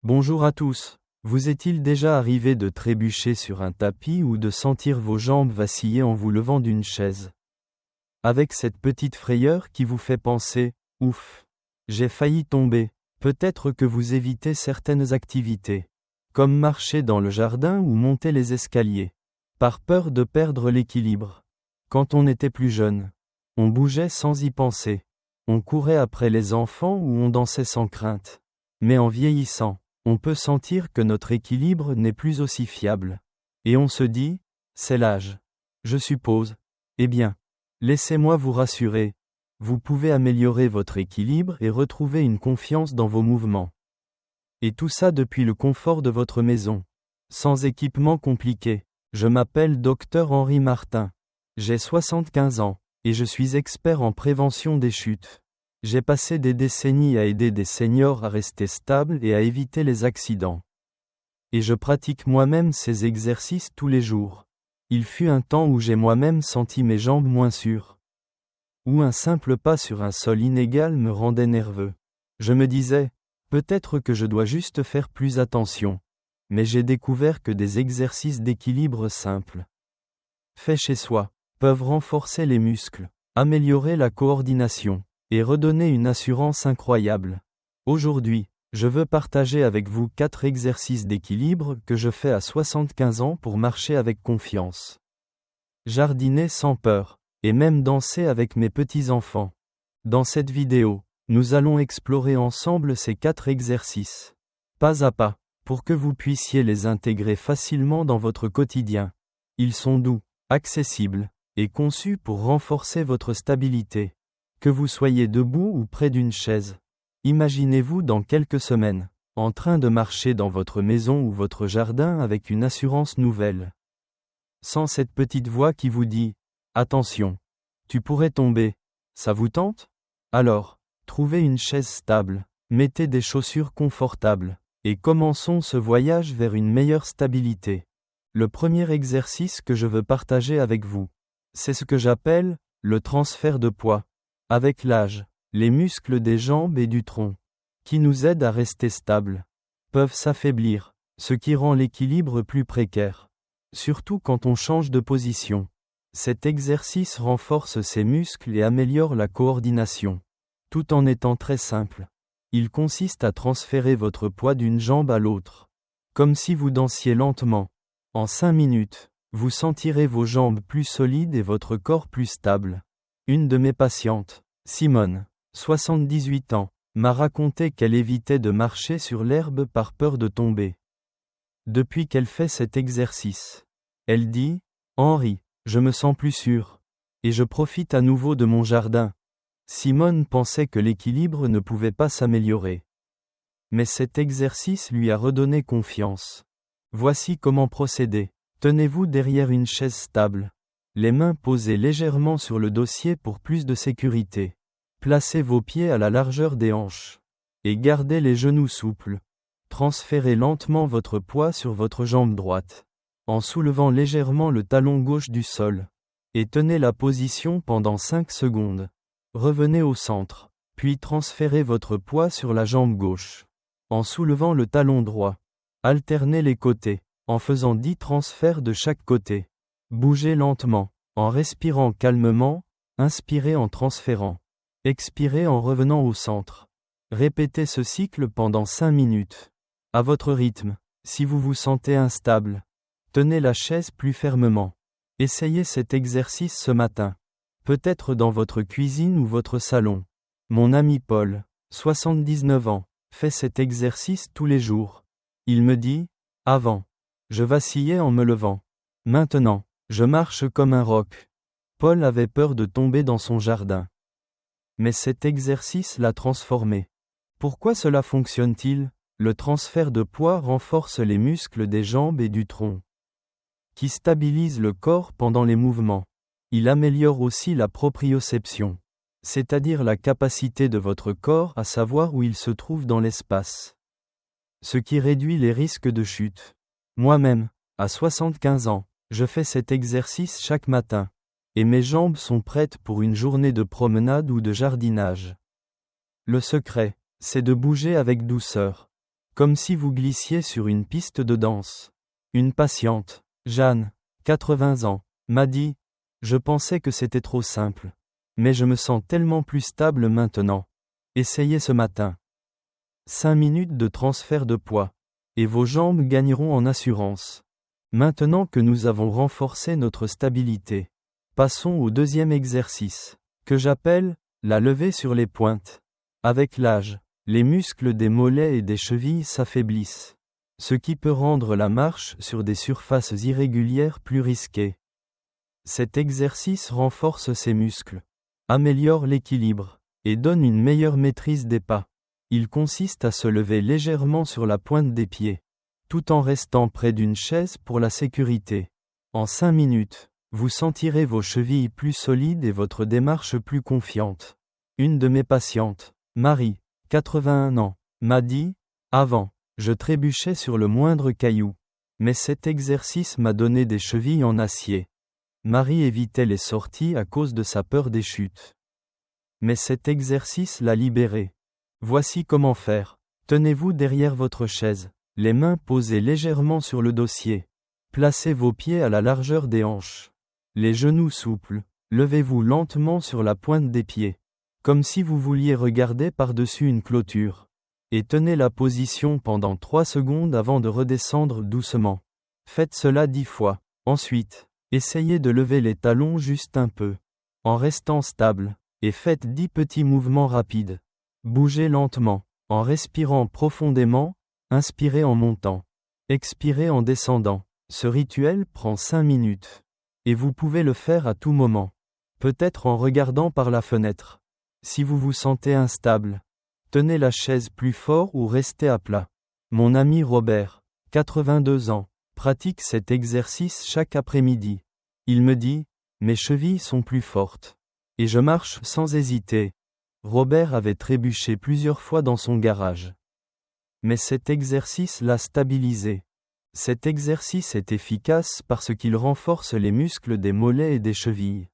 Bonjour à tous. Vous est-il déjà arrivé de trébucher sur un tapis ou de sentir vos jambes vaciller en vous levant d'une chaise? Avec cette petite frayeur qui vous fait penser « Ouf, j'ai failli tomber », peut-être que vous évitez certaines activités, comme marcher dans le jardin ou monter les escaliers, par peur de perdre l'équilibre. Quand on était plus jeune, on bougeait sans y penser. On courait après les enfants ou on dansait sans crainte. Mais en vieillissant, on peut sentir que notre équilibre n'est plus aussi fiable. Et on se dit, c'est l'âge. Je suppose. Eh bien, laissez-moi vous rassurer. Vous pouvez améliorer votre équilibre et retrouver une confiance dans vos mouvements. Et tout ça depuis le confort de votre maison. Sans équipement compliqué. Je m'appelle Dr Henri Martin. J'ai 75 ans, et je suis expert en prévention des chutes. J'ai passé des décennies à aider des seniors à rester stables et à éviter les accidents. Et je pratique moi-même ces exercices tous les jours. Il fut un temps où j'ai moi-même senti mes jambes moins sûres. Où un simple pas sur un sol inégal me rendait nerveux. Je me disais, peut-être que je dois juste faire plus attention. Mais j'ai découvert que des exercices d'équilibre simples, faits chez soi, peuvent renforcer les muscles, améliorer la coordination, et redonner une assurance incroyable. Aujourd'hui, je veux partager avec vous 4 exercices d'équilibre que je fais à 75 ans pour marcher avec confiance, jardiner sans peur, et même danser avec mes petits-enfants. Dans cette vidéo, nous allons explorer ensemble ces 4 exercices, pas à pas, pour que vous puissiez les intégrer facilement dans votre quotidien. Ils sont doux, accessibles, et conçus pour renforcer votre stabilité. Que vous soyez debout ou près d'une chaise. Imaginez-vous dans quelques semaines, en train de marcher dans votre maison ou votre jardin avec une assurance nouvelle. Sans cette petite voix qui vous dit « Attention, tu pourrais tomber », ça vous tente? Alors, trouvez une chaise stable, mettez des chaussures confortables, et commençons ce voyage vers une meilleure stabilité. Le premier exercice que je veux partager avec vous, c'est ce que j'appelle le transfert de poids. Avec l'âge, les muscles des jambes et du tronc, qui nous aident à rester stables, peuvent s'affaiblir, ce qui rend l'équilibre plus précaire. Surtout quand on change de position. Cet exercice renforce ces muscles et améliore la coordination, tout en étant très simple. Il consiste à transférer votre poids d'une jambe à l'autre, comme si vous dansiez lentement. En 5 minutes, vous sentirez vos jambes plus solides et votre corps plus stable. Une de mes patientes, Simone, 78 ans, m'a raconté qu'elle évitait de marcher sur l'herbe par peur de tomber. Depuis qu'elle fait cet exercice, elle dit « Henri, je me sens plus sûre. Et je profite à nouveau de mon jardin. » Simone pensait que l'équilibre ne pouvait pas s'améliorer. Mais cet exercice lui a redonné confiance. Voici comment procéder. Tenez-vous derrière une chaise stable. Les mains posées légèrement sur le dossier pour plus de sécurité. Placez vos pieds à la largeur des hanches. Et gardez les genoux souples. Transférez lentement votre poids sur votre jambe droite, en soulevant légèrement le talon gauche du sol. Et tenez la position pendant 5 secondes. Revenez au centre, puis transférez votre poids sur la jambe gauche, en soulevant le talon droit. Alternez les côtés, en faisant 10 transferts de chaque côté. Bougez lentement, en respirant calmement, inspirez en transférant. Expirez en revenant au centre. Répétez ce cycle pendant 5 minutes. À votre rythme, si vous vous sentez instable, tenez la chaise plus fermement. Essayez cet exercice ce matin. Peut-être dans votre cuisine ou votre salon. Mon ami Paul, 79 ans, fait cet exercice tous les jours. Il me dit, « Avant, je vacillais en me levant. Maintenant, je marche comme un roc. » Paul avait peur de tomber dans son jardin. Mais cet exercice l'a transformé. Pourquoi cela fonctionne-t-il? Le transfert de poids renforce les muscles des jambes et du tronc, qui stabilisent le corps pendant les mouvements. Il améliore aussi la proprioception, c'est-à-dire la capacité de votre corps à savoir où il se trouve dans l'espace, ce qui réduit les risques de chute. Moi-même, à 75 ans, je fais cet exercice chaque matin, et mes jambes sont prêtes pour une journée de promenade ou de jardinage. Le secret, c'est de bouger avec douceur, Comme si vous glissiez sur une piste de danse. Une patiente, Jeanne, 80 ans, m'a dit, je pensais que c'était trop simple. Mais je me sens tellement plus stable maintenant. Essayez ce matin. 5 minutes de transfert de poids. Et vos jambes gagneront en assurance. Maintenant que nous avons renforcé notre stabilité, passons au deuxième exercice, que j'appelle la levée sur les pointes. Avec l'âge, les muscles des mollets et des chevilles s'affaiblissent, ce qui peut rendre la marche sur des surfaces irrégulières plus risquée. Cet exercice renforce ces muscles, améliore l'équilibre, et donne une meilleure maîtrise des pas. Il consiste à se lever légèrement sur la pointe des pieds, tout en restant près d'une chaise pour la sécurité. En 5 minutes, vous sentirez vos chevilles plus solides et votre démarche plus confiante. Une de mes patientes, Marie, 81 ans, m'a dit, avant, je trébuchais sur le moindre caillou. Mais cet exercice m'a donné des chevilles en acier. Marie évitait les sorties à cause de sa peur des chutes. Mais cet exercice l'a libérée. Voici comment faire. Tenez-vous derrière votre chaise, les mains posées légèrement sur le dossier. Placez vos pieds à la largeur des hanches. Les genoux souples. Levez-vous lentement sur la pointe des pieds, comme si vous vouliez regarder par-dessus une clôture. Et tenez la position pendant 3 secondes avant de redescendre doucement. Faites cela 10 fois. Ensuite, essayez de lever les talons juste un peu, en restant stable, et faites 10 petits mouvements rapides. Bougez lentement, en respirant profondément, inspirez en montant, expirez en descendant. Ce rituel prend 5 minutes. Et vous pouvez le faire à tout moment. Peut-être en regardant par la fenêtre. Si vous vous sentez instable, tenez la chaise plus fort ou restez à plat. Mon ami Robert, 82 ans, pratique cet exercice chaque après-midi. Il me dit, mes chevilles sont plus fortes. Et je marche sans hésiter. Robert avait trébuché plusieurs fois dans son garage. Mais cet exercice l'a stabilisé. Cet exercice est efficace parce qu'il renforce les muscles des mollets et des chevilles,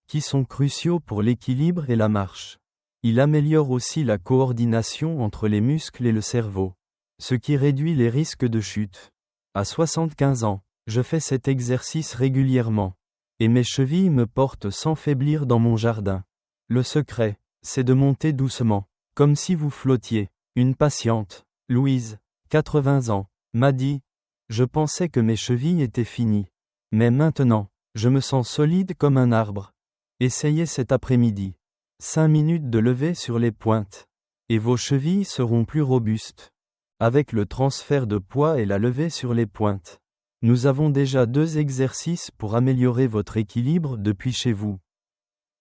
qui sont cruciaux pour l'équilibre et la marche. Il améliore aussi la coordination entre les muscles et le cerveau, ce qui réduit les risques de chute. À 75 ans, je fais cet exercice régulièrement, et mes chevilles me portent sans faiblir dans mon jardin. Le secret, c'est de monter doucement, comme si vous flottiez. Une patiente, Louise, 80 ans, m'a dit, je pensais que mes chevilles étaient finies. Mais maintenant, je me sens solide comme un arbre. Essayez cet après-midi. 5 minutes de levée sur les pointes. Et vos chevilles seront plus robustes. Avec le transfert de poids et la levée sur les pointes. Nous avons déjà 2 exercices pour améliorer votre équilibre depuis chez vous.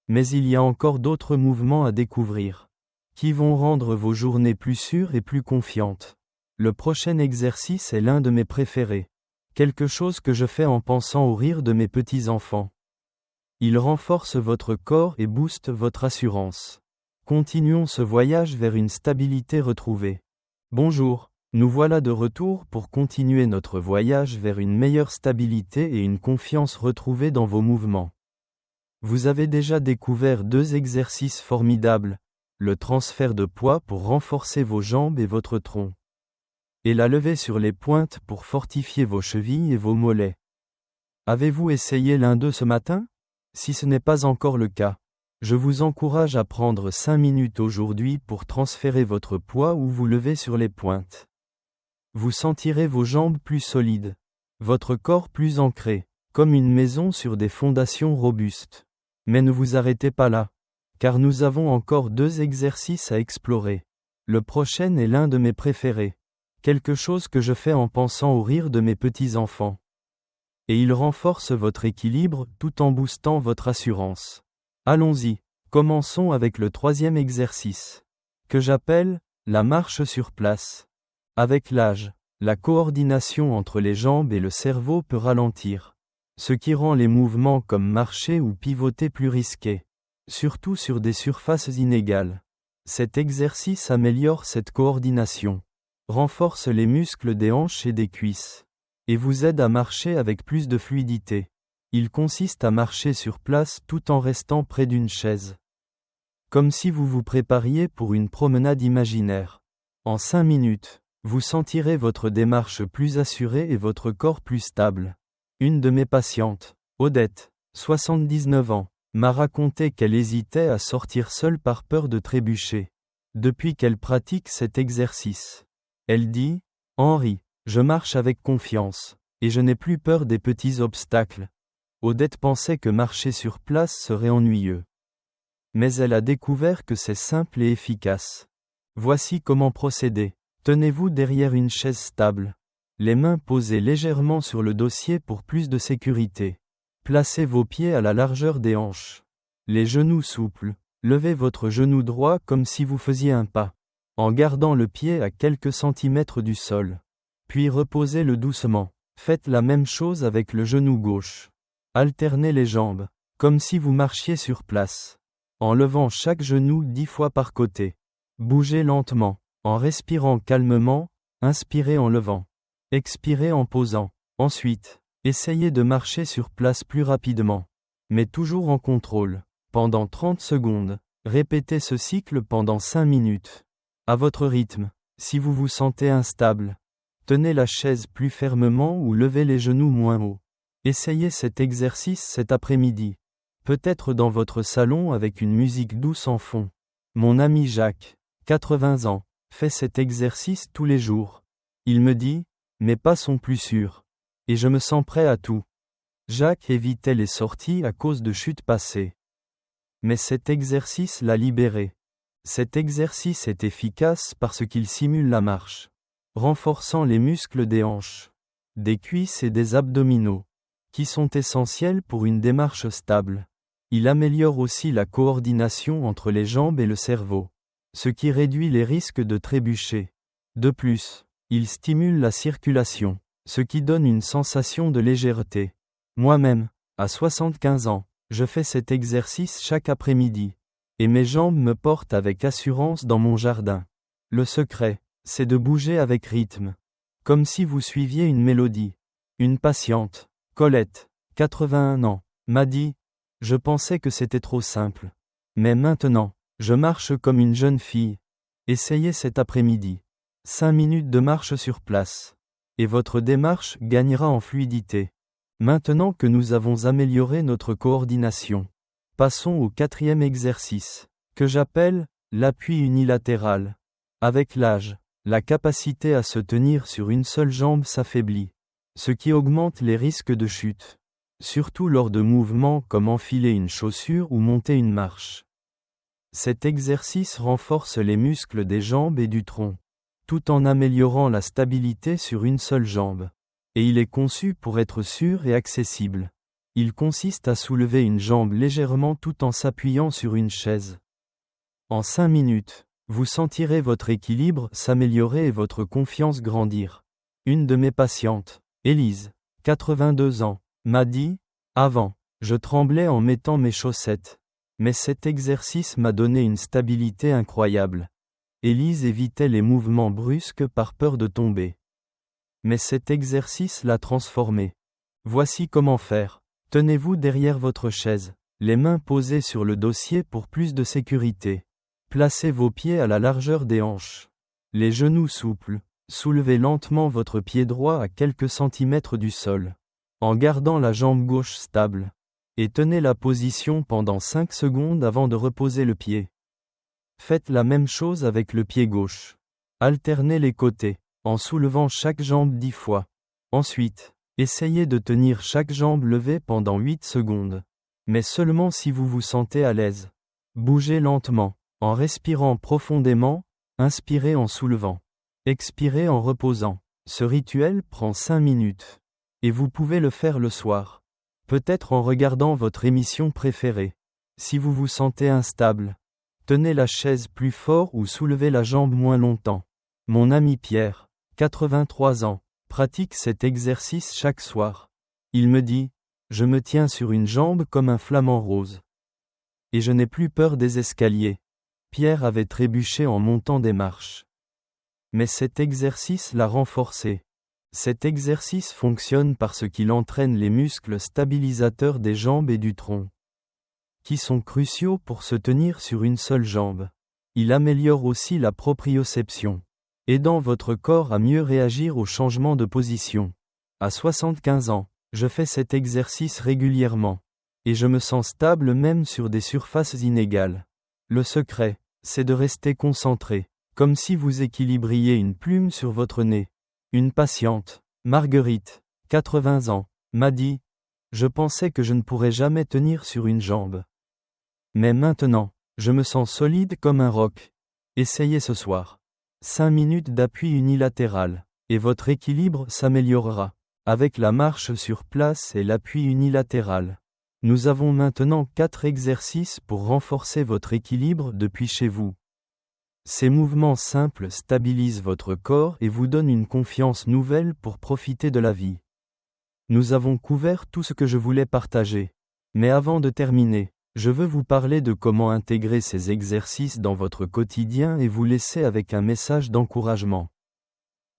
Mais il y a encore d'autres mouvements à découvrir, qui vont rendre vos journées plus sûres et plus confiantes. Le prochain exercice est l'un de mes préférés. Quelque chose que je fais en pensant au rire de mes petits-enfants. Il renforce votre corps et booste votre assurance. Continuons ce voyage vers une stabilité retrouvée. Bonjour, nous voilà de retour pour continuer notre voyage vers une meilleure stabilité et une confiance retrouvée dans vos mouvements. Vous avez déjà découvert 2 exercices formidables, le transfert de poids pour renforcer vos jambes et votre tronc, et la levée sur les pointes pour fortifier vos chevilles et vos mollets. Avez-vous essayé l'un d'eux ce matin? Si ce n'est pas encore le cas, je vous encourage à prendre 5 minutes aujourd'hui pour transférer votre poids ou vous lever sur les pointes. Vous sentirez vos jambes plus solides, votre corps plus ancré, comme une maison sur des fondations robustes. Mais ne vous arrêtez pas là, car nous avons encore 2 exercices à explorer. Le prochain est l'un de mes préférés. Quelque chose que je fais en pensant au rire de mes petits-enfants. Et il renforce votre équilibre tout en boostant votre assurance. Allons-y, commençons avec le 3e exercice, que j'appelle la marche sur place. Avec l'âge, la coordination entre les jambes et le cerveau peut ralentir, ce qui rend les mouvements comme marcher ou pivoter plus risqués, surtout sur des surfaces inégales. Cet exercice améliore cette coordination, renforce les muscles des hanches et des cuisses, et vous aide à marcher avec plus de fluidité. Il consiste à marcher sur place tout en restant près d'une chaise, comme si vous vous prépariez pour une promenade imaginaire. En 5 minutes, Vous sentirez votre démarche plus assurée et votre corps plus stable. Une de mes patientes, Odette, 79 ans, m'a raconté qu'elle hésitait à sortir seule par peur de trébucher. Depuis qu'elle pratique cet exercice. Elle dit, « Henri, je marche avec confiance, et je n'ai plus peur des petits obstacles. » Odette pensait que marcher sur place serait ennuyeux. Mais elle a découvert que c'est simple et efficace. Voici comment procéder. Tenez-vous derrière une chaise stable. Les mains posées légèrement sur le dossier pour plus de sécurité. Placez vos pieds à la largeur des hanches. Les genoux souples. Levez votre genou droit comme si vous faisiez un pas, en gardant le pied à quelques centimètres du sol. Puis reposez-le doucement. Faites la même chose avec le genou gauche. Alternez les jambes, comme si vous marchiez sur place, en levant chaque genou 10 fois par côté. Bougez lentement, en respirant calmement, inspirez en levant. Expirez en posant. Ensuite, essayez de marcher sur place plus rapidement, mais toujours en contrôle. Pendant 30 secondes, répétez ce cycle pendant 5 minutes. À votre rythme, si vous vous sentez instable, tenez la chaise plus fermement ou levez les genoux moins haut. Essayez cet exercice cet après-midi. Peut-être dans votre salon avec une musique douce en fond. Mon ami Jacques, 80 ans, fait cet exercice tous les jours. Il me dit, mes pas sont plus sûrs. Et je me sens prêt à tout. Jacques évitait les sorties à cause de chutes passées. Mais cet exercice l'a libéré. Cet exercice est efficace parce qu'il simule la marche, renforçant les muscles des hanches, des cuisses et des abdominaux, qui sont essentiels pour une démarche stable. Il améliore aussi la coordination entre les jambes et le cerveau, ce qui réduit les risques de trébucher. De plus, il stimule la circulation, ce qui donne une sensation de légèreté. Moi-même, à 75 ans, je fais cet exercice chaque après-midi, et mes jambes me portent avec assurance dans mon jardin. Le secret, c'est de bouger avec rythme, comme si vous suiviez une mélodie. Une patiente, Colette, 81 ans, m'a dit, « Je pensais que c'était trop simple. Mais maintenant, je marche comme une jeune fille. » Essayez cet après-midi. 5 minutes de marche sur place. Et votre démarche gagnera en fluidité. Maintenant que nous avons amélioré notre coordination, passons au 4e exercice, que j'appelle l'appui unilatéral. Avec l'âge, la capacité à se tenir sur une seule jambe s'affaiblit, ce qui augmente les risques de chute, surtout lors de mouvements comme enfiler une chaussure ou monter une marche. Cet exercice renforce les muscles des jambes et du tronc, tout en améliorant la stabilité sur une seule jambe. Et il est conçu pour être sûr et accessible. Il consiste à soulever une jambe légèrement tout en s'appuyant sur une chaise. En 5 minutes, vous sentirez votre équilibre s'améliorer et votre confiance grandir. Une de mes patientes, Élise, 82 ans, m'a dit, « Avant, je tremblais en mettant mes chaussettes. Mais cet exercice m'a donné une stabilité incroyable. » Élise évitait les mouvements brusques par peur de tomber. Mais cet exercice l'a transformé. Voici comment faire. Tenez-vous derrière votre chaise, les mains posées sur le dossier pour plus de sécurité. Placez vos pieds à la largeur des hanches. Les genoux souples. Soulevez lentement votre pied droit à quelques centimètres du sol, en gardant la jambe gauche stable. Et tenez la position pendant 5 secondes avant de reposer le pied. Faites la même chose avec le pied gauche. Alternez les côtés, en soulevant chaque jambe 10 fois. Ensuite, essayez de tenir chaque jambe levée pendant 8 secondes. Mais seulement si vous vous sentez à l'aise. Bougez lentement, en respirant profondément, inspirez en soulevant. Expirez en reposant. Ce rituel prend 5 minutes. Et vous pouvez le faire le soir. Peut-être en regardant votre émission préférée. Si vous vous sentez instable, tenez la chaise plus fort ou soulevez la jambe moins longtemps. Mon ami Pierre, 83 ans, pratique cet exercice chaque soir. Il me dit, « Je me tiens sur une jambe comme un flamant rose. Et je n'ai plus peur des escaliers. » Pierre avait trébuché en montant des marches. Mais cet exercice l'a renforcé. Cet exercice fonctionne parce qu'il entraîne les muscles stabilisateurs des jambes et du tronc, qui sont cruciaux pour se tenir sur une seule jambe. Il améliore aussi la proprioception, aidant votre corps à mieux réagir aux changements de position. À 75 ans, je fais cet exercice régulièrement. Et je me sens stable même sur des surfaces inégales. Le secret, c'est de rester concentré, comme si vous équilibriez une plume sur votre nez. Une patiente, Marguerite, 80 ans, m'a dit « Je pensais que je ne pourrais jamais tenir sur une jambe. Mais maintenant, je me sens solide comme un roc. Essayez ce soir. 5 minutes d'appui unilatéral, et votre équilibre s'améliorera. Avec la marche sur place et l'appui unilatéral. Nous avons maintenant 4 exercices pour renforcer votre équilibre depuis chez vous. Ces mouvements simples stabilisent votre corps et vous donnent une confiance nouvelle pour profiter de la vie. Nous avons couvert tout ce que je voulais partager. Mais avant de terminer, je veux vous parler de comment intégrer ces exercices dans votre quotidien et vous laisser avec un message d'encouragement.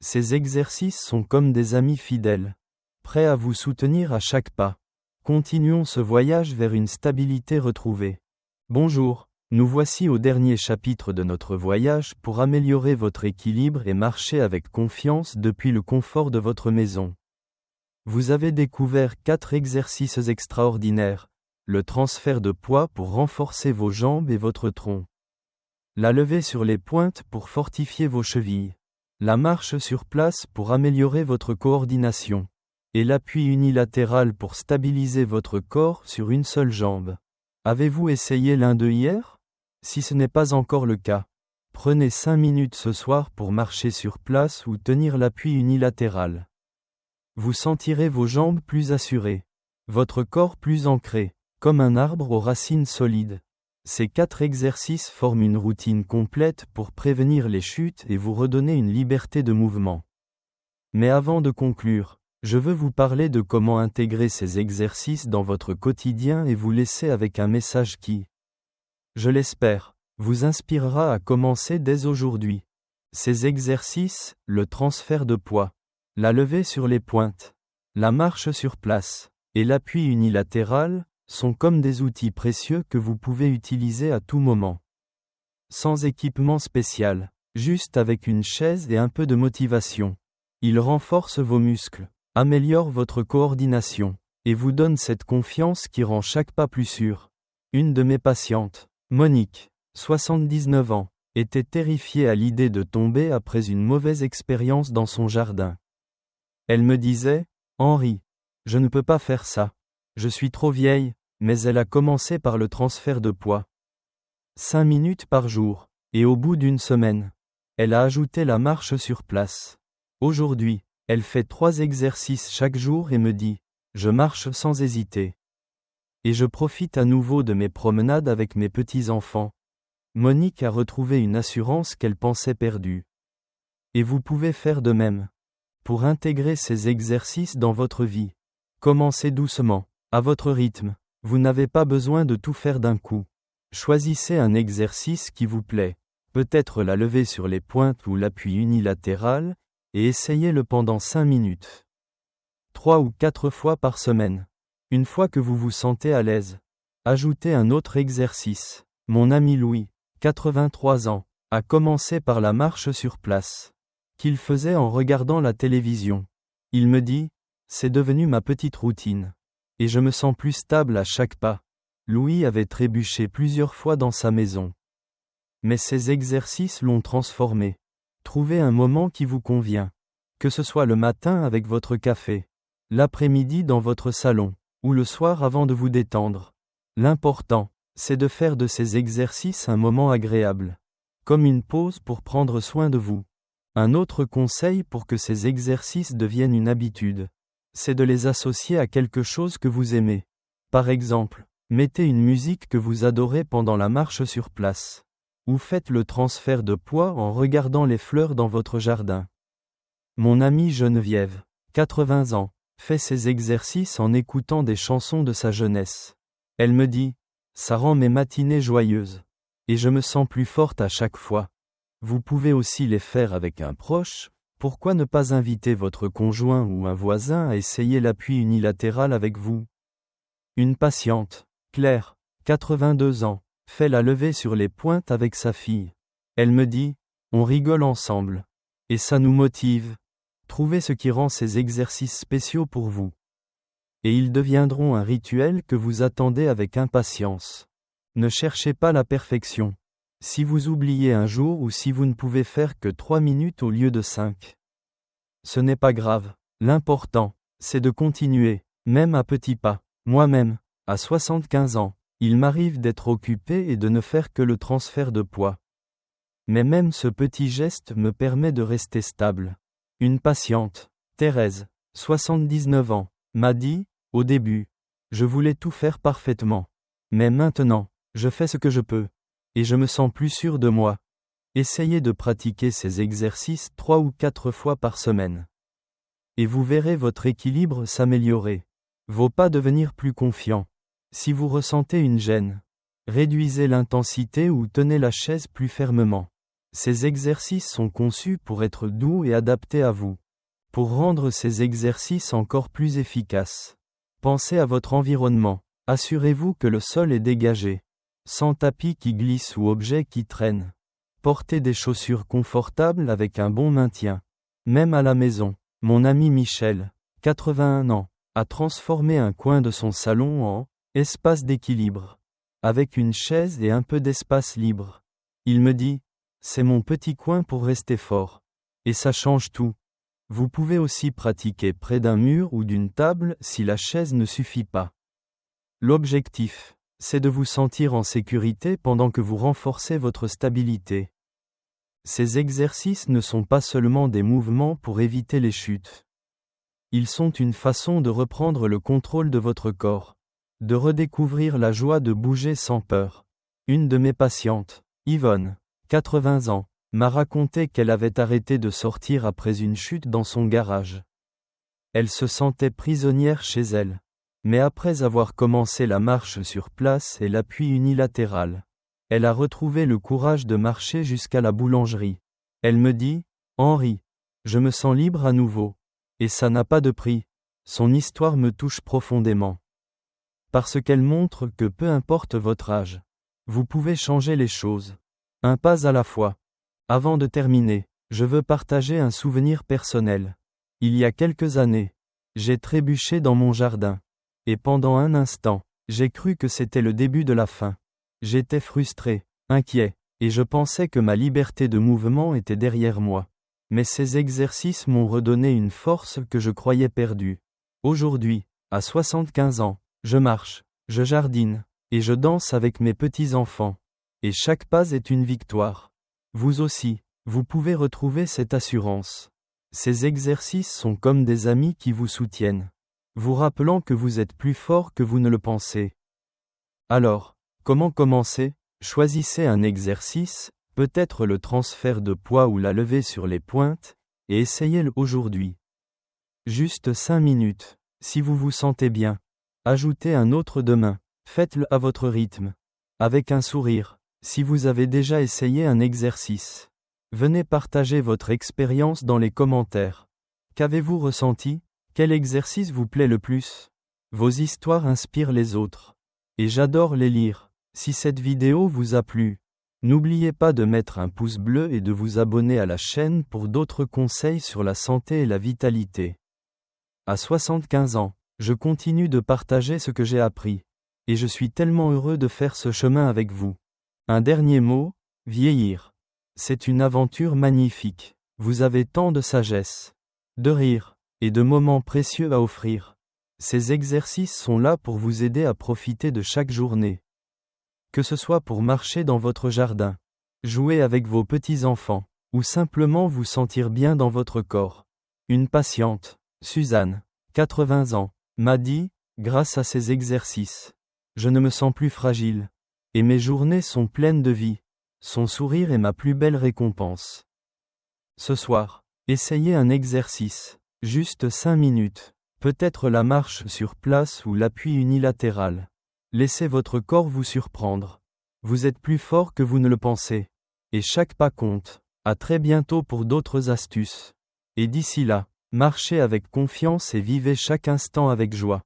Ces exercices sont comme des amis fidèles, prêts à vous soutenir à chaque pas. Continuons ce voyage vers une stabilité retrouvée. Bonjour, nous voici au dernier chapitre de notre voyage pour améliorer votre équilibre et marcher avec confiance depuis le confort de votre maison. Vous avez découvert 4 exercices extraordinaires. Le transfert de poids pour renforcer vos jambes et votre tronc. La levée sur les pointes pour fortifier vos chevilles. La marche sur place pour améliorer votre coordination. Et l'appui unilatéral pour stabiliser votre corps sur une seule jambe. Avez-vous essayé l'un d'eux hier? Si ce n'est pas encore le cas, prenez 5 minutes ce soir pour marcher sur place ou tenir l'appui unilatéral. Vous sentirez vos jambes plus assurées, votre corps plus ancré, comme un arbre aux racines solides. Ces 4 exercices forment une routine complète pour prévenir les chutes et vous redonner une liberté de mouvement. Mais avant de conclure, je veux vous parler de comment intégrer ces exercices dans votre quotidien et vous laisser avec un message qui, je l'espère, vous inspirera à commencer dès aujourd'hui. Ces exercices, le transfert de poids, la levée sur les pointes, la marche sur place, et l'appui unilatéral, sont comme des outils précieux que vous pouvez utiliser à tout moment. Sans équipement spécial, juste avec une chaise et un peu de motivation. Ils renforcent vos muscles, améliorent votre coordination, et vous donnent cette confiance qui rend chaque pas plus sûr. Une de mes patientes, Monique, 79 ans, était terrifiée à l'idée de tomber après une mauvaise expérience dans son jardin. Elle me disait, « Henri, je ne peux pas faire ça. Je suis trop vieille », mais elle a commencé par le transfert de poids. 5 minutes par jour, et au bout d'une semaine, elle a ajouté la marche sur place. Aujourd'hui, elle fait 3 exercices chaque jour et me dit, « Je marche sans hésiter. Et je profite à nouveau de mes promenades avec mes petits-enfants. » Monique a retrouvé une assurance qu'elle pensait perdue. Et vous pouvez faire de même. Pour intégrer ces exercices dans votre vie, commencez doucement, à votre rythme. Vous n'avez pas besoin de tout faire d'un coup. Choisissez un exercice qui vous plaît, peut-être la levée sur les pointes ou l'appui unilatéral, et essayez-le pendant 5 minutes. 3 ou 4 fois par semaine. Une fois que vous vous sentez à l'aise, ajoutez un autre exercice. Mon ami Louis, 83 ans, a commencé par la marche sur place, qu'il faisait en regardant la télévision. Il me dit, « C'est devenu ma petite routine. Et je me sens plus stable à chaque pas. » Louis avait trébuché plusieurs fois dans sa maison. Mais ces exercices l'ont transformé. Trouvez un moment qui vous convient. Que ce soit le matin avec votre café, l'après-midi dans votre salon, ou le soir avant de vous détendre. L'important, c'est de faire de ces exercices un moment agréable. Comme une pause pour prendre soin de vous. Un autre conseil pour que ces exercices deviennent une habitude, c'est de les associer à quelque chose que vous aimez. Par exemple, mettez une musique que vous adorez pendant la marche sur place. Ou faites le transfert de poids en regardant les fleurs dans votre jardin. Mon amie Geneviève, 80 ans, fait ces exercices en écoutant des chansons de sa jeunesse. Elle me dit, « Ça rend mes matinées joyeuses. Et je me sens plus forte à chaque fois. » Vous pouvez aussi les faire avec un proche. Pourquoi ne pas inviter votre conjoint ou un voisin à essayer l'appui unilatéral avec vous? Une patiente, Claire, 82 ans, fait la levée sur les pointes avec sa fille. Elle me dit, « On rigole ensemble. Et ça nous motive. Trouvez ce qui rend ces exercices spéciaux pour vous. Et ils deviendront un rituel que vous attendez avec impatience. Ne cherchez pas la perfection. Si vous oubliez un jour ou si vous ne pouvez faire que 3 minutes au lieu de 5. Ce n'est pas grave. L'important, c'est de continuer, même à petits pas. Moi-même, à 75 ans, il m'arrive d'être occupé et de ne faire que le transfert de poids. Mais même ce petit geste me permet de rester stable. Une patiente, Thérèse, 79 ans, m'a dit, au début, je voulais tout faire parfaitement. Mais maintenant, je fais ce que je peux. Et je me sens plus sûr de moi. Essayez de pratiquer ces exercices 3 ou 4 fois par semaine. Et vous verrez votre équilibre s'améliorer. Vos pas devenir plus confiants. Si vous ressentez une gêne, réduisez l'intensité ou tenez la chaise plus fermement. Ces exercices sont conçus pour être doux et adaptés à vous. Pour rendre ces exercices encore plus efficaces, pensez à votre environnement. Assurez-vous que le sol est dégagé, sans tapis qui glisse ou objets qui traînent. Portez des chaussures confortables avec un bon maintien. Même à la maison, mon ami Michel, 81 ans, a transformé un coin de son salon en espace d'équilibre. Avec une chaise et un peu d'espace libre. Il me dit, c'est mon petit coin pour rester fort. Et ça change tout. Vous pouvez aussi pratiquer près d'un mur ou d'une table si la chaise ne suffit pas. L'objectif, c'est de vous sentir en sécurité pendant que vous renforcez votre stabilité. Ces exercices ne sont pas seulement des mouvements pour éviter les chutes. Ils sont une façon de reprendre le contrôle de votre corps, de redécouvrir la joie de bouger sans peur. Une de mes patientes, Yvonne, 80 ans, m'a raconté qu'elle avait arrêté de sortir après une chute dans son garage. Elle se sentait prisonnière chez elle. Mais après avoir commencé la marche sur place et l'appui unilatéral, elle a retrouvé le courage de marcher jusqu'à la boulangerie. Elle me dit, Henri, je me sens libre à nouveau. Et ça n'a pas de prix. Son histoire me touche profondément. Parce qu'elle montre que peu importe votre âge, vous pouvez changer les choses. Un pas à la fois. Avant de terminer, je veux partager un souvenir personnel. Il y a quelques années, j'ai trébuché dans mon jardin. Et pendant un instant, j'ai cru que c'était le début de la fin. J'étais frustré, inquiet, et je pensais que ma liberté de mouvement était derrière moi. Mais ces exercices m'ont redonné une force que je croyais perdue. Aujourd'hui, à 75 ans, je marche, je jardine, et je danse avec mes petits-enfants. Et chaque pas est une victoire. Vous aussi, vous pouvez retrouver cette assurance. Ces exercices sont comme des amis qui vous soutiennent, vous rappelant que vous êtes plus fort que vous ne le pensez. Alors, comment commencer? Choisissez un exercice, peut-être le transfert de poids ou la levée sur les pointes, et essayez-le aujourd'hui. Juste 5 minutes, si vous vous sentez bien. Ajoutez un autre demain, faites-le à votre rythme. Avec un sourire, si vous avez déjà essayé un exercice. Venez partager votre expérience dans les commentaires. Qu'avez-vous ressenti? Quel exercice vous plaît le plus? Vos histoires inspirent les autres. Et j'adore les lire. Si cette vidéo vous a plu, n'oubliez pas de mettre un pouce bleu et de vous abonner à la chaîne pour d'autres conseils sur la santé et la vitalité. À 75 ans, je continue de partager ce que j'ai appris. Et je suis tellement heureux de faire ce chemin avec vous. Un dernier mot, vieillir. C'est une aventure magnifique. Vous avez tant de sagesse, de rire, et de moments précieux à offrir. Ces exercices sont là pour vous aider à profiter de chaque journée. Que ce soit pour marcher dans votre jardin, jouer avec vos petits-enfants, ou simplement vous sentir bien dans votre corps. Une patiente, Suzanne, 80 ans, m'a dit, grâce à ces exercices, je ne me sens plus fragile. Et mes journées sont pleines de vie. Son sourire est ma plus belle récompense. Ce soir, essayez un exercice, juste 5 minutes, peut-être la marche sur place ou l'appui unilatéral. Laissez votre corps vous surprendre. Vous êtes plus fort que vous ne le pensez. Et chaque pas compte. À très bientôt pour d'autres astuces. Et d'ici là, marchez avec confiance et vivez chaque instant avec joie.